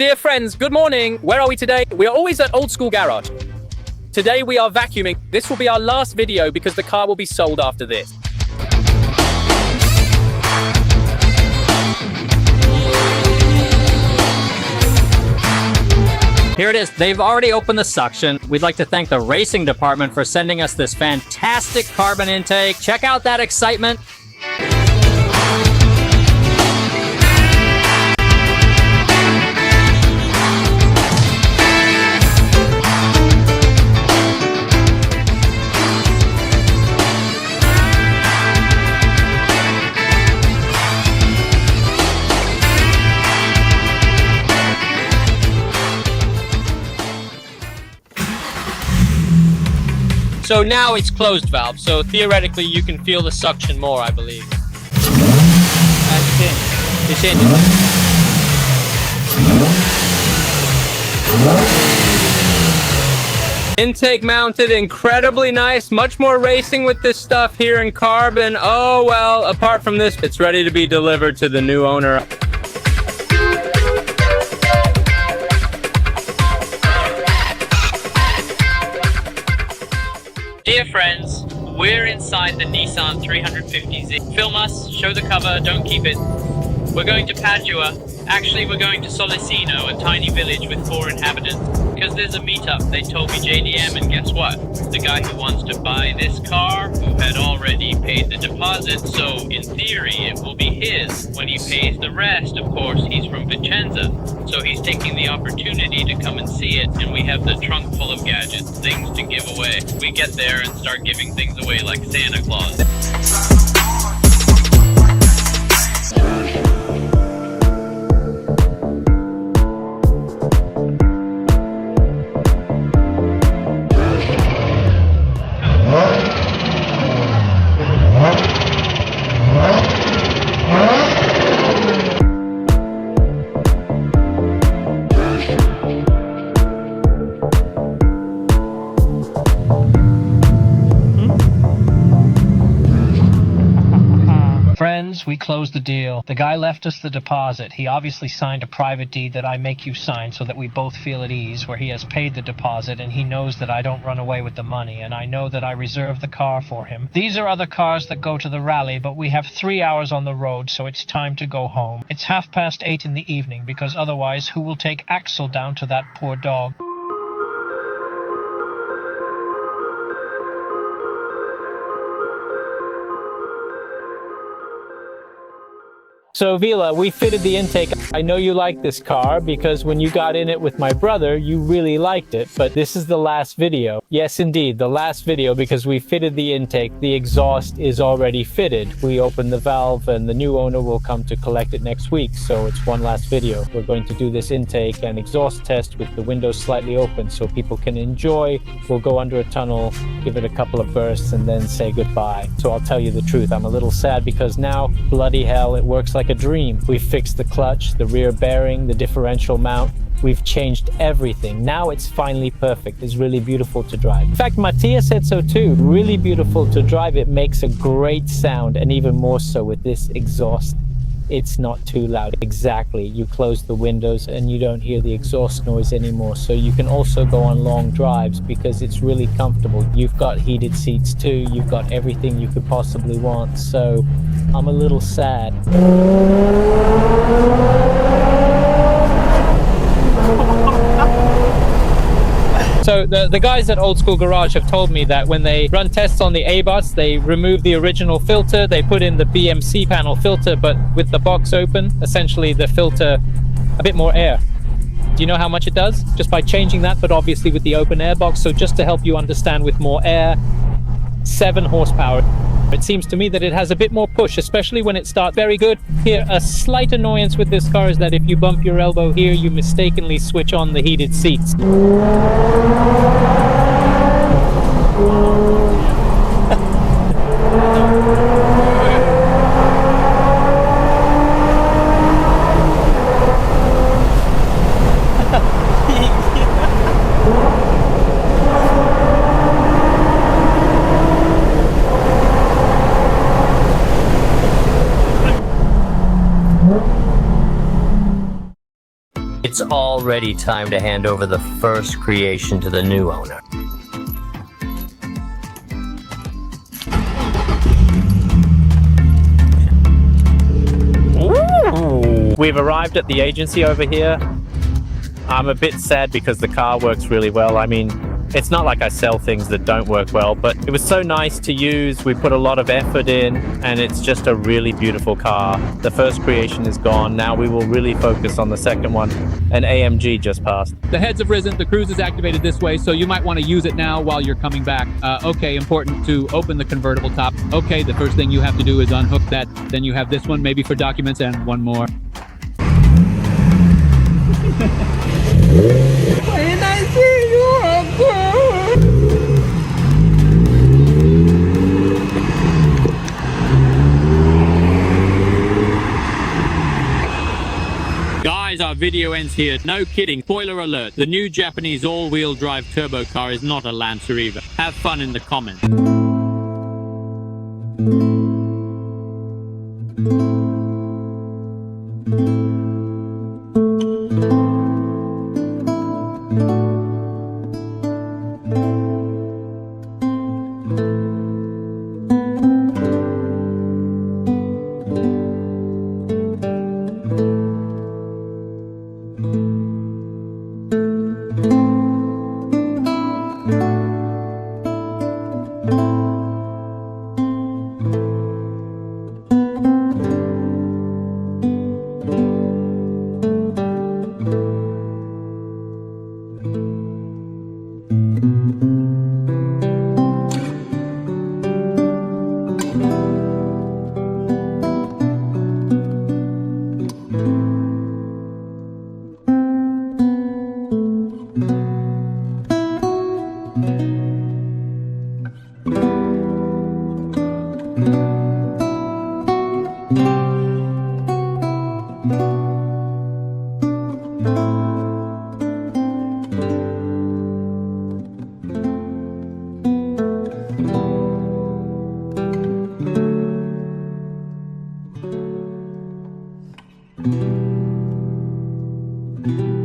Dear friends, good morning. Where are we today? We are always at Old School Garage. Today we are vacuuming. This will be our last video because the car will be sold after this. Here it is. They've already opened the suction. We'd like to thank the racing department for sending us this fantastic carbon intake. Check out that excitement. So now it's closed valve, so theoretically you can feel the suction more, I believe. Intake mounted, incredibly nice, much more racing with this stuff here in carbon. Oh well, apart from this, it's ready to be delivered to the new owner. Dear friends, we're inside the Nissan 350Z. Film us, show the cover, don't keep it. We're going to Padua. Actually, we're going to Solicino, a tiny village with 4 inhabitants. Because there's a meetup, they told me JDM, and guess what? The guy who wants to buy this car, who had already paid the deposit, so in theory it will be his. When he pays the rest, of course, he's from Vicenza. So he's taking the opportunity to come and see it, and we have the trunk full of gadgets, things to give away. We get there and start giving things away like Santa Claus. Friends, we closed the deal. The guy left us the deposit. He obviously signed a private deed that I make you sign so that we both feel at ease, where he has paid the deposit and he knows that I don't run away with the money, and I know that I reserve the car for him. These are other cars that go to the rally, but we have 3 hours on the road, so it's time to go home. It's 8:30 in the evening, because otherwise who will take Axel down to that poor dog? So Vila, we fitted the intake. I know you like this car because when you got in it with my brother, you really liked it, but this is the last video. Yes, indeed, the last video because we fitted the intake. The exhaust is already fitted. We opened the valve and the new owner will come to collect it next week. So it's one last video. We're going to do this intake and exhaust test with the windows slightly open so people can enjoy. We'll go under a tunnel, give it a couple of bursts and then say goodbye. So I'll tell you the truth. I'm a little sad because now, bloody hell, it works like a dream. We've fixed the clutch, the rear bearing, the differential mount. We've changed everything. Now it's finally perfect. It's really beautiful to drive. In fact, Mattia said so too. Really beautiful to drive. It makes a great sound, and even more so with this exhaust. It's not too loud. Exactly. You close the windows and you don't hear the exhaust noise anymore. So you can also go on long drives because it's really comfortable. You've got heated seats too. You've got everything you could possibly want. So I'm a little sad. So the guys at Old School Garage have told me that when they run tests on the A-Bus, they remove the original filter, they put in the BMC panel filter, but with the box open, essentially the filter, a bit more air. Do you know how much it does? Just by changing that, but obviously with the open air box. So just to help you understand, with more air, 7 horsepower. It seems to me that it has a bit more push, especially when it starts very good. Here, a slight annoyance with this car is that if you bump your elbow here, you mistakenly switch on the heated seats. It's already time to hand over the first creation to the new owner. Ooh. We've arrived at the agency over here. I'm a bit sad because the car works really well. I mean, it's not like I sell things that don't work well, but it was so nice to use. We put a lot of effort in, and it's just a really beautiful car. The first creation is gone. Now we will really focus on the second one. An AMG just passed. The heads have risen, the cruise is activated this way, so you might want to use it now while you're coming back. Okay, important to open the convertible top. Okay, the first thing you have to do is unhook that. Then you have this one, maybe for documents, and one more. When I see you Guys, our video ends here. No kidding. Spoiler alert. The new Japanese all-wheel drive turbo car is not a Lancer either. Have fun in the comments. Thank you.